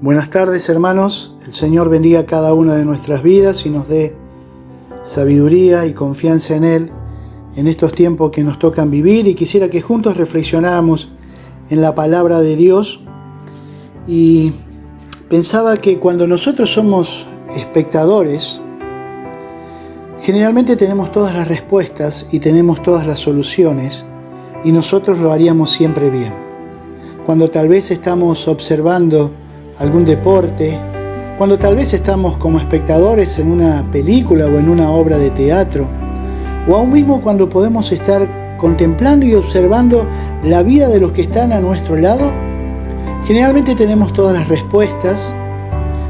Buenas tardes, hermanos. El Señor bendiga a cada una de nuestras vidas y nos dé sabiduría y confianza en Él en estos tiempos que nos tocan vivir, y quisiera que juntos reflexionáramos en la palabra de Dios. Y pensaba que cuando nosotros somos espectadores, generalmente tenemos todas las respuestas y tenemos todas las soluciones, y nosotros lo haríamos siempre bien. Cuando tal vez estamos observando algún deporte, cuando tal vez estamos como espectadores en una película o en una obra de teatro, o aún mismo cuando podemos estar contemplando y observando la vida de los que están a nuestro lado, generalmente tenemos todas las respuestas,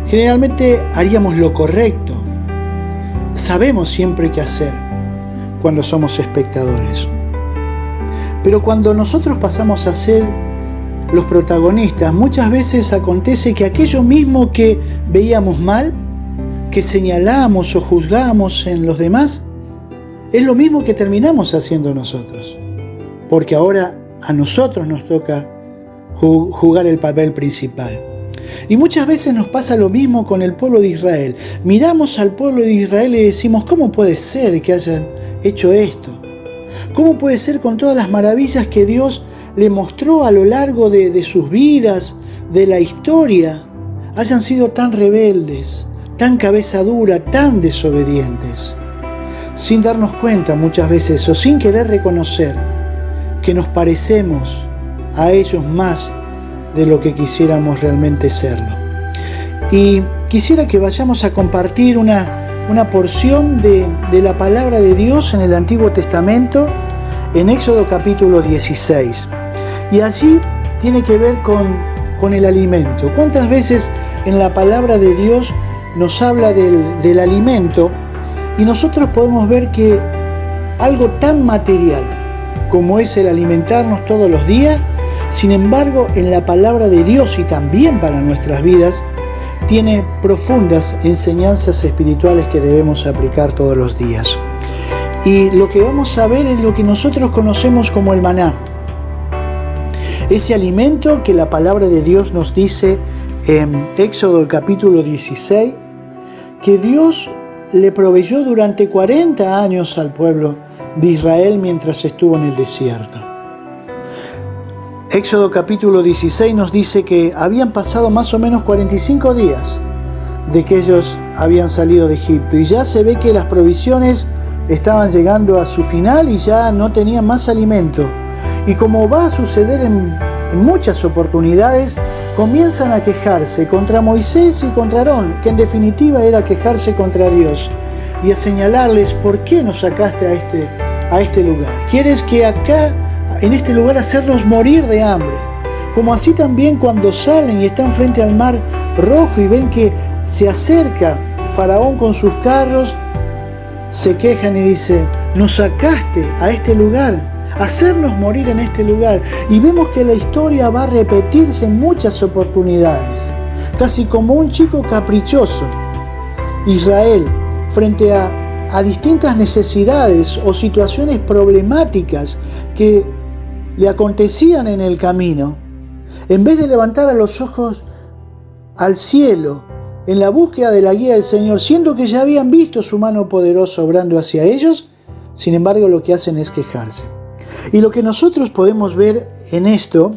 generalmente haríamos lo correcto, sabemos siempre qué hacer cuando somos espectadores. Pero cuando nosotros pasamos a ser los protagonistas, muchas veces acontece que aquello mismo que veíamos mal, que señalamos o juzgamos en los demás, es lo mismo que terminamos haciendo nosotros. Porque ahora a nosotros nos toca jugar el papel principal. Y muchas veces nos pasa lo mismo con el pueblo de Israel. Miramos al pueblo de Israel y decimos, ¿cómo puede ser que hayan hecho esto? ¿Cómo puede ser con todas las maravillas que Dios le mostró a lo largo de sus vidas, de la historia, hayan sido tan rebeldes, tan cabeza dura, tan desobedientes? Sin darnos cuenta muchas veces, o sin querer reconocer, que nos parecemos a ellos más de lo que quisiéramos realmente serlo. Y quisiera que vayamos a compartir una porción de la palabra de Dios en el Antiguo Testamento, en Éxodo capítulo 16. Y allí tiene que ver con el alimento. ¿Cuántas veces en la palabra de Dios nos habla del alimento? Y nosotros podemos ver que algo tan material como es el alimentarnos todos los días, sin embargo, en la palabra de Dios y también para nuestras vidas, tiene profundas enseñanzas espirituales que debemos aplicar todos los días. Y lo que vamos a ver es lo que nosotros conocemos como el maná. Ese alimento que la palabra de Dios nos dice en Éxodo el capítulo 16, que Dios le proveyó durante 40 años al pueblo de Israel mientras estuvo en el desierto. Éxodo capítulo 16 nos dice que habían pasado más o menos 45 días de que ellos habían salido de Egipto, y ya se ve que las provisiones estaban llegando a su final y ya no tenían más alimento. Y como va a suceder en muchas oportunidades, comienzan a quejarse contra Moisés y contra Aarón, que en definitiva era quejarse contra Dios, y a señalarles: ¿por qué nos sacaste a este lugar? ¿Quieres que acá, en este lugar, hacernos morir de hambre? Como así también cuando salen y están frente al Mar Rojo y ven que se acerca Faraón con sus carros, se quejan y dicen: nos sacaste a este lugar, hacernos morir en este lugar. Y vemos que la historia va a repetirse en muchas oportunidades, casi como un chico caprichoso. Israel, frente a distintas necesidades o situaciones problemáticas que le acontecían en el camino, en vez de levantar a los ojos al cielo en la búsqueda de la guía del Señor, siendo que ya habían visto su mano poderosa obrando hacia ellos, sin embargo lo que hacen es quejarse. Y lo que nosotros podemos ver en esto,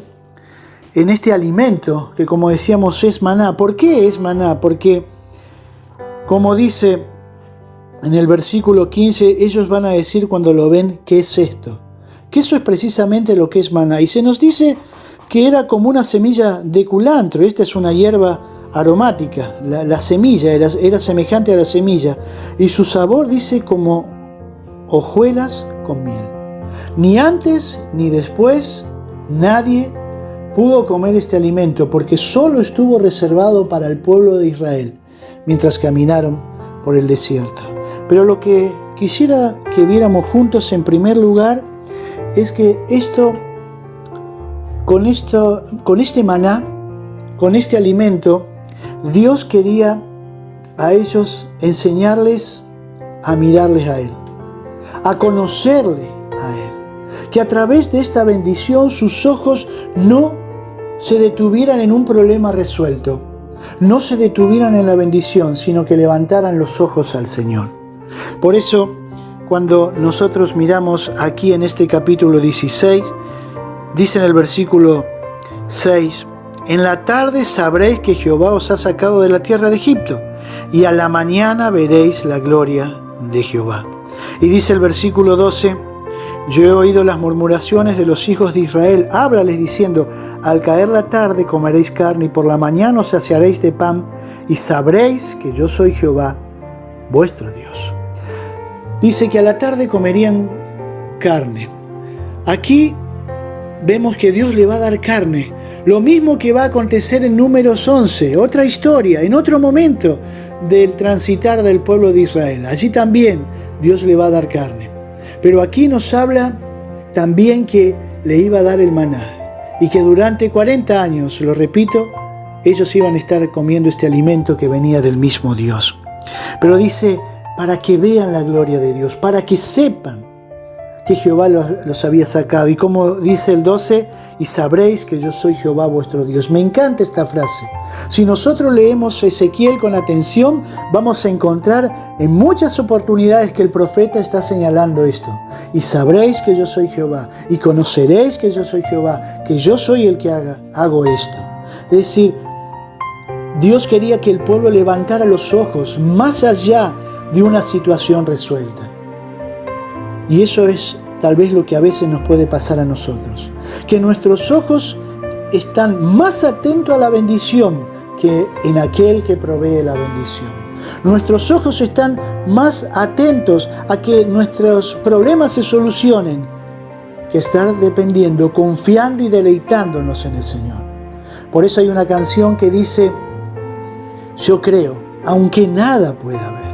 en este alimento, que como decíamos es maná. ¿Por qué es maná? Porque, como dice en el versículo 15, ellos van a decir cuando lo ven: ¿qué es esto? Que eso es precisamente lo que es maná. Y se nos dice que era como una semilla de culantro. Esta es una hierba aromática. La semilla era semejante a la semilla. Y su sabor, dice, como hojuelas con miel. Ni antes ni después nadie pudo comer este alimento, porque solo estuvo reservado para el pueblo de Israel mientras caminaron por el desierto. Pero lo que quisiera que viéramos juntos en primer lugar es que con este maná, con este alimento, Dios quería a ellos enseñarles a mirarles a Él, a conocerle a Él. Que a través de esta bendición sus ojos no se detuvieran en un problema resuelto, no se detuvieran en la bendición, sino que levantaran los ojos al Señor. Por eso, cuando nosotros miramos aquí en este capítulo 16, dice en el versículo 6, en la tarde sabréis que Jehová os ha sacado de la tierra de Egipto, y a la mañana veréis la gloria de Jehová. Y dice el versículo 12, yo he oído las murmuraciones de los hijos de Israel, háblales diciendo, al caer la tarde comeréis carne, y por la mañana os saciaréis de pan, y sabréis que yo soy Jehová, vuestro Dios. Dice que a la tarde comerían carne. Aquí vemos que Dios le va a dar carne. Lo mismo que va a acontecer en Números 11, otra historia, en otro momento del transitar del pueblo de Israel. Allí también Dios le va a dar carne. Pero aquí nos habla también que le iba a dar el maná y que durante 40 años, lo repito, ellos iban a estar comiendo este alimento que venía del mismo Dios. Pero dice, para que vean la gloria de Dios, para que sepan que Jehová los había sacado. Y como dice el 12, y sabréis que yo soy Jehová vuestro Dios. Me encanta esta frase. Si nosotros leemos Ezequiel con atención, vamos a encontrar en muchas oportunidades que el profeta está señalando esto. Y sabréis que yo soy Jehová, y conoceréis que yo soy Jehová, que yo soy el que hago esto. Es decir, Dios quería que el pueblo levantara los ojos más allá de una situación resuelta. Y eso es tal vez lo que a veces nos puede pasar a nosotros. Que nuestros ojos están más atentos a la bendición que en aquel que provee la bendición. Nuestros ojos están más atentos a que nuestros problemas se solucionen que estar dependiendo, confiando y deleitándonos en el Señor. Por eso hay una canción que dice, yo creo, aunque nada pueda haber.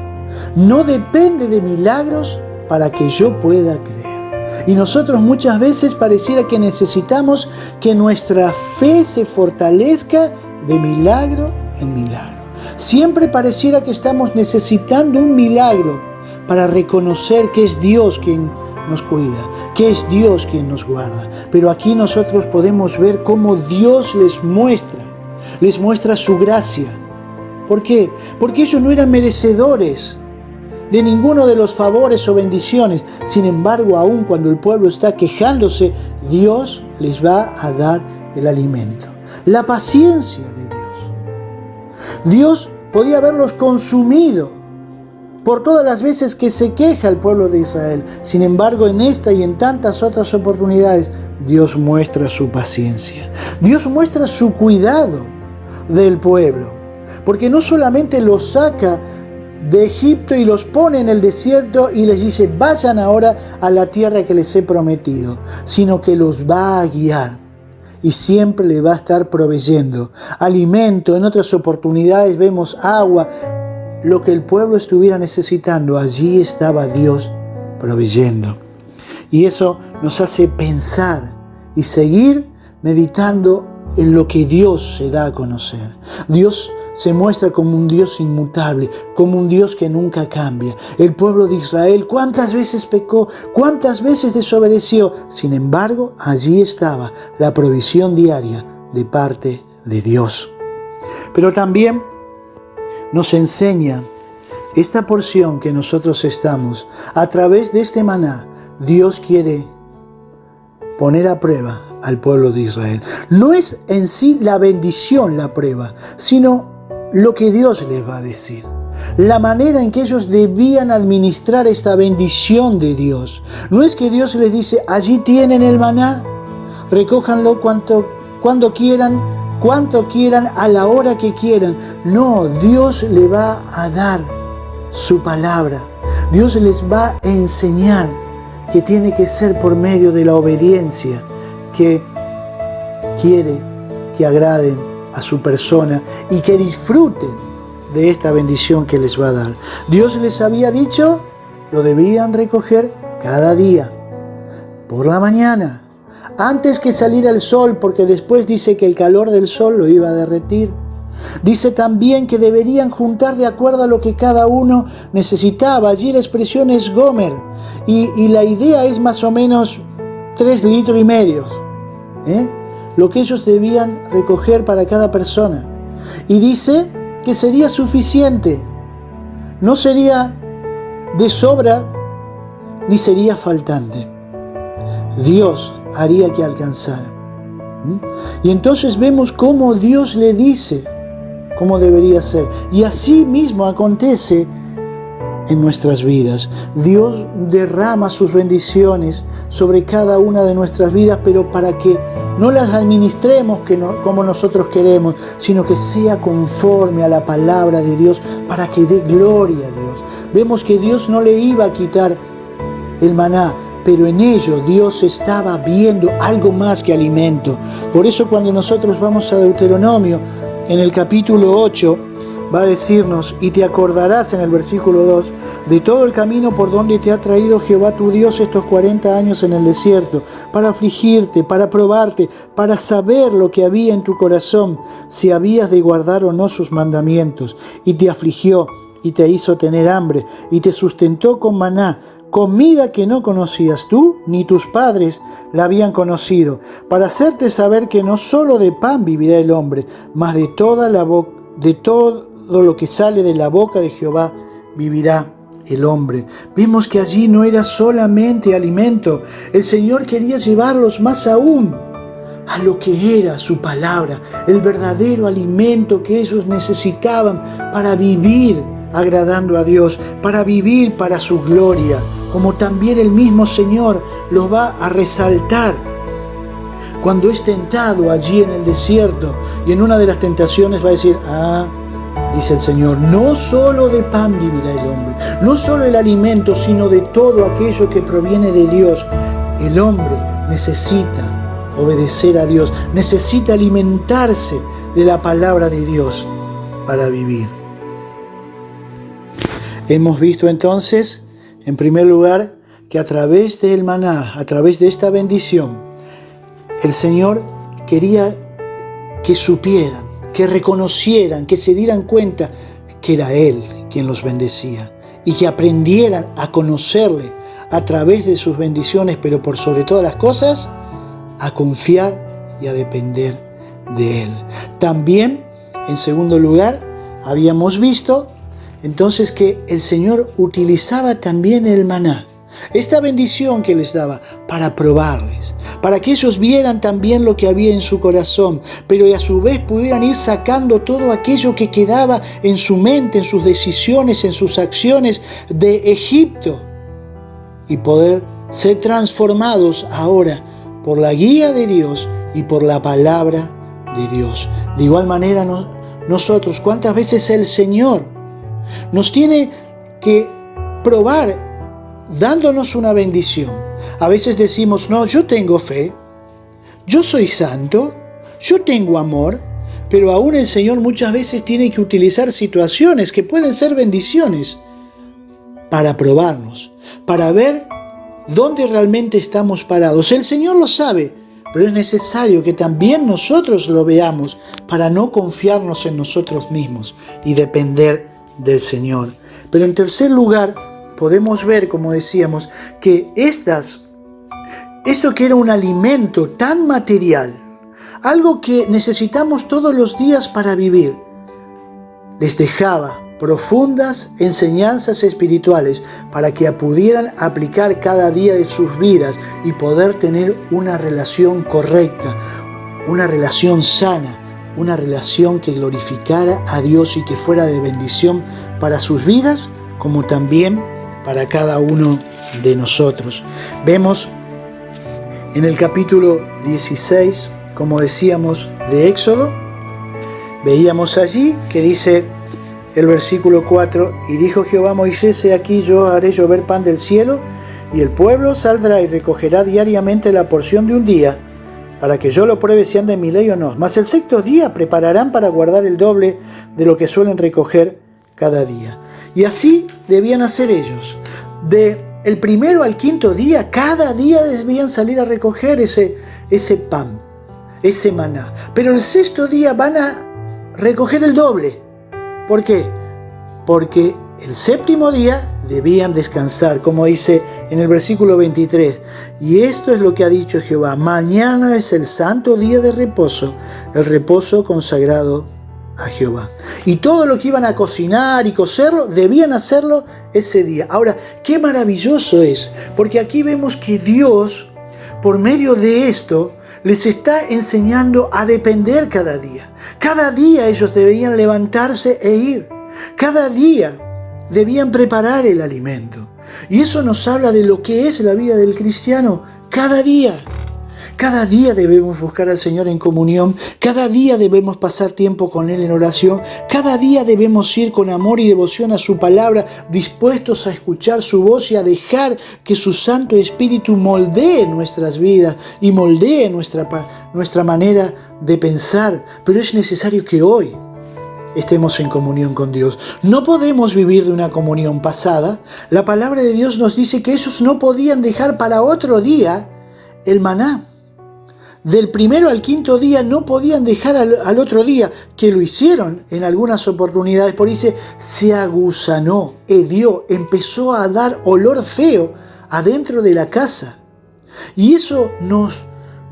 No depende de milagros para que yo pueda creer. Y nosotros muchas veces pareciera que necesitamos que nuestra fe se fortalezca de milagro en milagro. Siempre pareciera que estamos necesitando un milagro para reconocer que es Dios quien nos cuida, que es Dios quien nos guarda. Pero aquí nosotros podemos ver cómo Dios les muestra su gracia. ¿Por qué? Porque ellos no eran merecedores de ninguno de los favores o bendiciones. Sin embargo, aun cuando el pueblo está quejándose, Dios les va a dar el alimento. La paciencia de Dios. Dios podía haberlos consumido por todas las veces que se queja el pueblo de Israel. Sin embargo, en esta y en tantas otras oportunidades, Dios muestra su paciencia. Dios muestra su cuidado del pueblo. Porque no solamente los saca de Egipto y los pone en el desierto y les dice, vayan ahora a la tierra que les he prometido, sino que los va a guiar y siempre le va a estar proveyendo alimento. En otras oportunidades vemos agua, lo que el pueblo estuviera necesitando, allí estaba Dios proveyendo. Y eso nos hace pensar y seguir meditando en lo que Dios se da a conocer. Dios se muestra como un Dios inmutable, como un Dios que nunca cambia. El pueblo de Israel, ¿cuántas veces pecó? ¿Cuántas veces desobedeció? Sin embargo, allí estaba la provisión diaria de parte de Dios. Pero también nos enseña esta porción que nosotros estamos, a través de este maná, Dios quiere poner a prueba al pueblo de Israel. No es en sí la bendición la prueba, sino lo que Dios les va a decir. La manera en que ellos debían administrar esta bendición de Dios. No es que Dios les dice, allí tienen el maná, recójanlo cuando quieran, cuanto quieran, a la hora que quieran. No, Dios le va a dar su palabra. Dios les va a enseñar que tiene que ser por medio de la obediencia, que quiere que agraden a su persona y que disfruten de esta bendición que les va a dar. Dios les había dicho, lo debían recoger cada día, por la mañana, antes que saliera el sol, porque después dice que el calor del sol lo iba a derretir. Dice también que deberían juntar de acuerdo a lo que cada uno necesitaba. Allí la expresión es gomer, y la idea es más o menos 3,5 litros. Lo que ellos debían recoger para cada persona. Y dice que sería suficiente. No sería de sobra ni sería faltante. Dios haría que alcanzara. Y entonces vemos cómo Dios le dice cómo debería ser. Y así mismo acontece en nuestras vidas. Dios derrama sus bendiciones sobre cada una de nuestras vidas, pero para que no las administremos como nosotros queremos, sino que sea conforme a la palabra de Dios, para que dé gloria a Dios. Vemos que Dios no le iba a quitar el maná, pero en ello Dios estaba viendo algo más que alimento. Por eso cuando nosotros vamos a Deuteronomio, en el capítulo 8, va a decirnos: y te acordarás, en el versículo 2, de todo el camino por donde te ha traído Jehová tu Dios estos 40 años en el desierto, para afligirte, para probarte, para saber lo que había en tu corazón, si habías de guardar o no sus mandamientos. Y te afligió, y te hizo tener hambre, y te sustentó con maná, comida que no conocías tú ni tus padres la habían conocido, para hacerte saber que no solo de pan vivirá el hombre, mas de todo lo que sale de la boca de Jehová vivirá el hombre. Vemos que allí no era solamente alimento. El Señor quería llevarlos más aún a lo que era su palabra, el verdadero alimento que ellos necesitaban para vivir agradando a Dios, para vivir para su gloria, como también el mismo Señor lo va a resaltar cuando es tentado allí en el desierto. Y en una de las tentaciones va a decir: dice el Señor, no solo de pan vivirá el hombre, no solo el alimento, sino de todo aquello que proviene de Dios. El hombre necesita obedecer a Dios, necesita alimentarse de la palabra de Dios para vivir. Hemos visto entonces, en primer lugar, que a través del maná, a través de esta bendición, el Señor quería que supieran, que reconocieran, que se dieran cuenta que era Él quien los bendecía y que aprendieran a conocerle a través de sus bendiciones, pero por sobre todas las cosas, a confiar y a depender de Él. También, en segundo lugar, habíamos visto entonces que el Señor utilizaba también el maná, esta bendición que les daba, para probarles, para que ellos vieran también lo que había en su corazón, pero a su vez pudieran ir sacando todo aquello que quedaba en su mente, en sus decisiones, en sus acciones de Egipto, y poder ser transformados ahora por la guía de Dios y por la palabra de Dios. De igual manera nosotros, ¿cuántas veces el Señor nos tiene que probar dándonos una bendición? A veces decimos: no, yo tengo fe, yo soy santo, yo tengo amor, pero aún el Señor muchas veces tiene que utilizar situaciones que pueden ser bendiciones para probarnos, para ver dónde realmente estamos parados. El Señor lo sabe, pero es necesario que también nosotros lo veamos para no confiarnos en nosotros mismos y depender del Señor. Pero en tercer lugar, podemos ver, como decíamos, que esto que era un alimento tan material, algo que necesitamos todos los días para vivir, les dejaba profundas enseñanzas espirituales para que pudieran aplicar cada día de sus vidas y poder tener una relación correcta, una relación sana, una relación que glorificara a Dios y que fuera de bendición para sus vidas, como también para cada uno de nosotros. Vemos en el capítulo 16, como decíamos, de Éxodo, veíamos allí que dice el versículo 4: y dijo Jehová a Moisés: he aquí yo haré llover pan del cielo, y el pueblo saldrá y recogerá diariamente la porción de un día, para que yo lo pruebe si anda en mi ley o no. Mas el sexto día prepararán para guardar el doble de lo que suelen recoger cada día. Y así debían hacer ellos. De el primero al quinto día, cada día debían salir a recoger ese pan, ese maná. Pero el sexto día van a recoger el doble. ¿Por qué? Porque el séptimo día debían descansar, como dice en el versículo 23. Y esto es lo que ha dicho Jehová: mañana es el santo día de reposo, el reposo consagrado a Jehová. Y todo lo que iban a cocinar y cocerlo, debían hacerlo ese día. Ahora, qué maravilloso es, porque aquí vemos que Dios, por medio de esto, les está enseñando a depender cada día. Cada día ellos debían levantarse e ir. Cada día debían preparar el alimento. Y eso nos habla de lo que es la vida del cristiano cada día. Cada día debemos buscar al Señor en comunión, cada día debemos pasar tiempo con Él en oración, cada día debemos ir con amor y devoción a su palabra, dispuestos a escuchar su voz y a dejar que su Santo Espíritu moldee nuestras vidas y moldee nuestra manera de pensar. Pero es necesario que hoy estemos en comunión con Dios. No podemos vivir de una comunión pasada. La palabra de Dios nos dice que ellos no podían dejar para otro día el maná. Del primero al quinto día no podían dejar al otro día, que lo hicieron en algunas oportunidades. Por dice, se agusanó, hedió, empezó a dar olor feo adentro de la casa. Y eso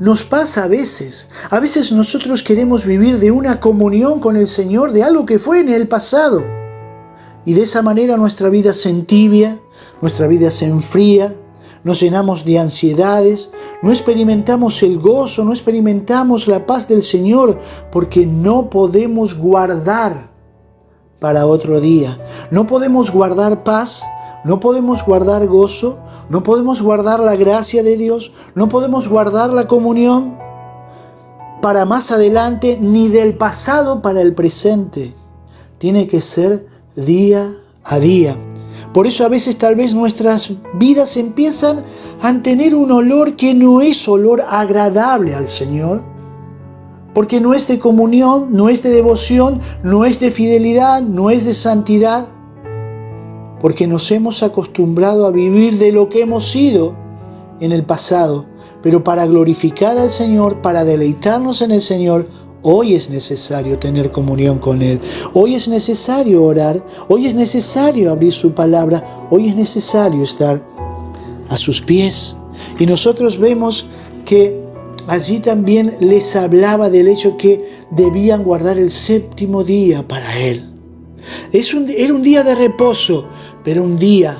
nos pasa a veces. A veces nosotros queremos vivir de una comunión con el Señor, de algo que fue en el pasado. Y de esa manera nuestra vida se entibia, nuestra vida se enfría, nos llenamos de ansiedades, no experimentamos el gozo, no experimentamos la paz del Señor, porque no podemos guardar para otro día. No podemos guardar paz, no podemos guardar gozo, no podemos guardar la gracia de Dios, no podemos guardar la comunión para más adelante, ni del pasado para el presente. Tiene que ser día a día. Por eso a veces tal vez nuestras vidas empiezan a tener un olor que no es olor agradable al Señor, porque no es de comunión, no es de devoción, no es de fidelidad, no es de santidad, porque nos hemos acostumbrado a vivir de lo que hemos sido en el pasado. Pero para glorificar al Señor, para deleitarnos en el Señor, hoy es necesario tener comunión con Él. Hoy es necesario orar. Hoy es necesario abrir su palabra. Hoy es necesario estar a sus pies. Y nosotros vemos que allí también les hablaba del hecho que debían guardar el séptimo día para Él. Era un día de reposo, pero un día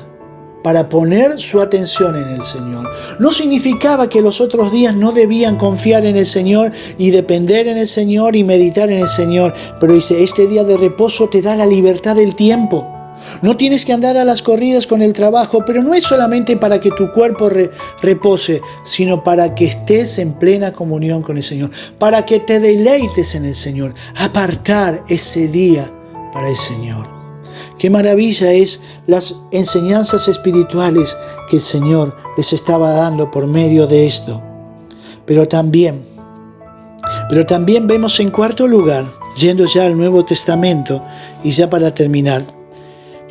para poner su atención en el Señor. No significaba que los otros días no debían confiar en el Señor y depender en el Señor y meditar en el Señor. Pero dice, este día de reposo te da la libertad del tiempo. No tienes que andar a las corridas con el trabajo, pero no es solamente para que tu cuerpo repose, sino para que estés en plena comunión con el Señor, para que te deleites en el Señor, apartar ese día para el Señor. Qué maravilla es las enseñanzas espirituales que el Señor les estaba dando por medio de esto. Pero también vemos en cuarto lugar, yendo ya al Nuevo Testamento, y ya para terminar,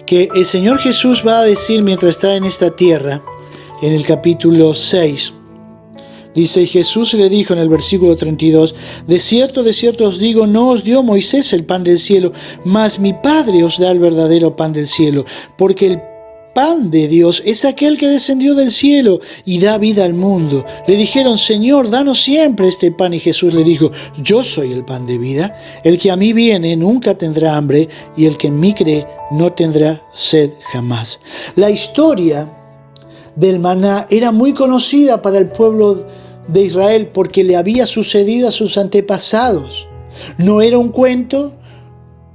que el Señor Jesús va a decir mientras está en esta tierra, en el capítulo 6, dice, Jesús le dijo en el versículo 32, de cierto os digo, no os dio Moisés el pan del cielo, mas mi Padre os da el verdadero pan del cielo, porque el pan de Dios es aquel que descendió del cielo y da vida al mundo. Le dijeron, Señor, danos siempre este pan. Y Jesús le dijo, yo soy el pan de vida. El que a mí viene nunca tendrá hambre, y el que en mí cree no tendrá sed jamás. La historia del maná era muy conocida para el pueblo de Israel porque le había sucedido a sus antepasados. No era un cuento,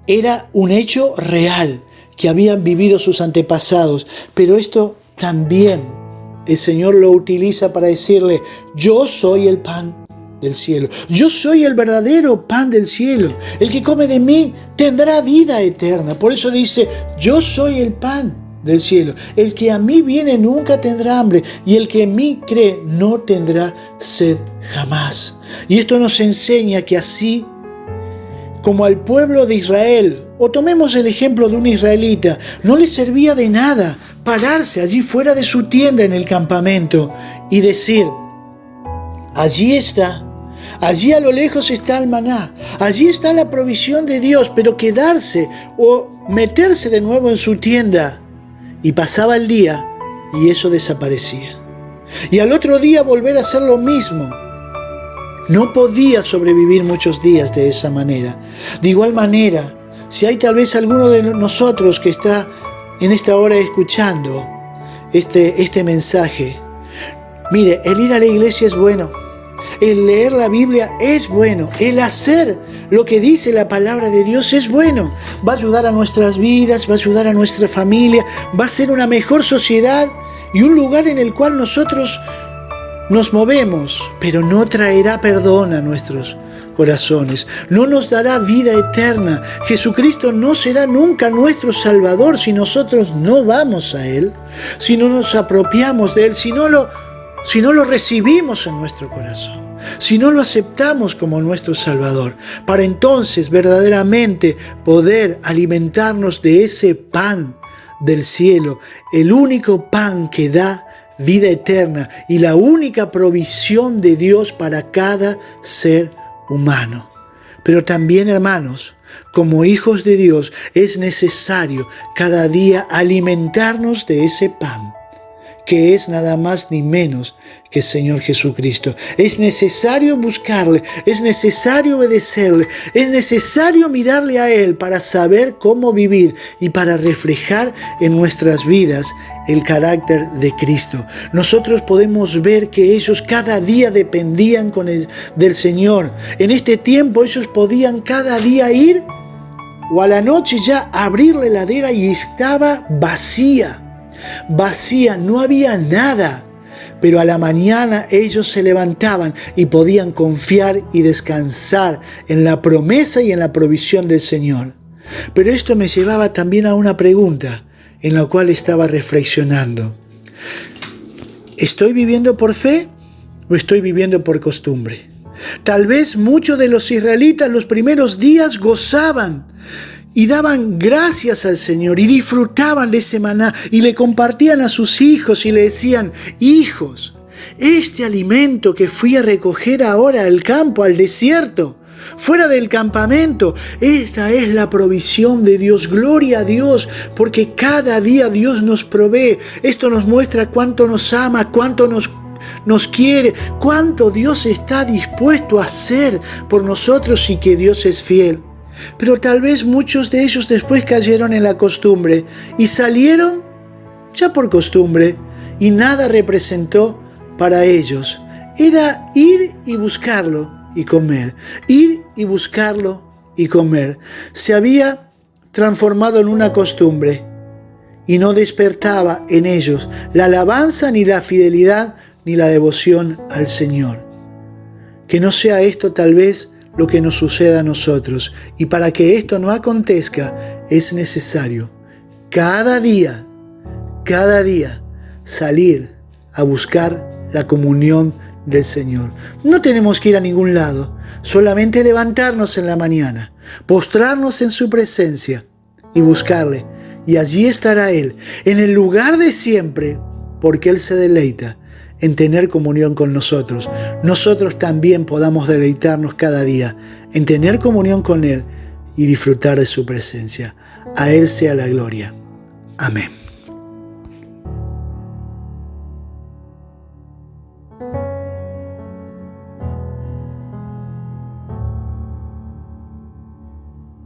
era un hecho real que habían vivido sus antepasados. Pero esto también el Señor lo utiliza para decirle, yo soy el pan del cielo. Yo soy el verdadero pan del cielo. El que come de mí tendrá vida eterna. Por eso dice, yo soy el pan del cielo. El que a mí viene nunca tendrá hambre, y el que en mí cree no tendrá sed jamás. Y esto nos enseña que así como al pueblo de Israel, o tomemos el ejemplo de un israelita, no le servía de nada pararse allí fuera de su tienda en el campamento y decir, allí está, allí a lo lejos está el maná, allí está la provisión de Dios, pero quedarse o meterse de nuevo en su tienda. Y pasaba el día y eso desaparecía. Y al otro día volver a hacer lo mismo. No podía sobrevivir muchos días de esa manera. De igual manera, si hay tal vez alguno de nosotros que está en esta hora escuchando este mensaje, mire, el ir a la iglesia es bueno, el leer la Biblia es bueno, el hacer lo que dice la palabra de Dios es bueno. Va a ayudar a nuestras vidas, va a ayudar a nuestra familia, va a ser una mejor sociedad y un lugar en el cual nosotros nos movemos, pero no traerá perdón a nuestros corazones, no nos dará vida eterna. Jesucristo no será nunca nuestro Salvador si nosotros no vamos a Él, si no nos apropiamos de Él, si no lo recibimos en nuestro corazón, si no lo aceptamos como nuestro Salvador, para entonces verdaderamente poder alimentarnos de ese pan del cielo, el único pan que da vida eterna y la única provisión de Dios para cada ser humano. Pero también, hermanos, como hijos de Dios, es necesario cada día alimentarnos de ese pan, que es nada más ni menos que el Señor Jesucristo. Es necesario buscarle, es necesario obedecerle, es necesario mirarle a Él para saber cómo vivir y para reflejar en nuestras vidas el carácter de Cristo. Nosotros podemos ver que ellos cada día dependían del Señor. En este tiempo ellos podían cada día ir o a la noche ya abrir la heladera y estaba vacía, no había nada. Pero a la mañana ellos se levantaban y podían confiar y descansar en la promesa y en la provisión del Señor. Pero esto me llevaba también a una pregunta en la cual estaba reflexionando. ¿Estoy viviendo por fe o estoy viviendo por costumbre? Tal vez muchos de los israelitas los primeros días gozaban y daban gracias al Señor y disfrutaban de ese maná y le compartían a sus hijos y le decían: hijos, este alimento que fui a recoger ahora al campo, al desierto, fuera del campamento, esta es la provisión de Dios. Gloria a Dios, porque cada día Dios nos provee. Esto nos muestra cuánto nos ama, cuánto nos quiere, cuánto Dios está dispuesto a hacer por nosotros y que Dios es fiel. Pero tal vez muchos de ellos después cayeron en la costumbre y salieron ya por costumbre y nada representó para ellos. Era ir y buscarlo y comer, ir y buscarlo y comer. Se había transformado en una costumbre y no despertaba en ellos la alabanza ni la fidelidad ni la devoción al Señor. Que no sea esto tal vez lo que nos suceda a nosotros. Y para que esto no acontezca, es necesario cada día, salir a buscar la comunión del Señor. No tenemos que ir a ningún lado, solamente levantarnos en la mañana, postrarnos en su presencia y buscarle. Y allí estará Él, en el lugar de siempre, porque Él se deleita en tener comunión con nosotros. Nosotros también podamos deleitarnos cada día en tener comunión con Él y disfrutar de su presencia. A Él sea la gloria. Amén.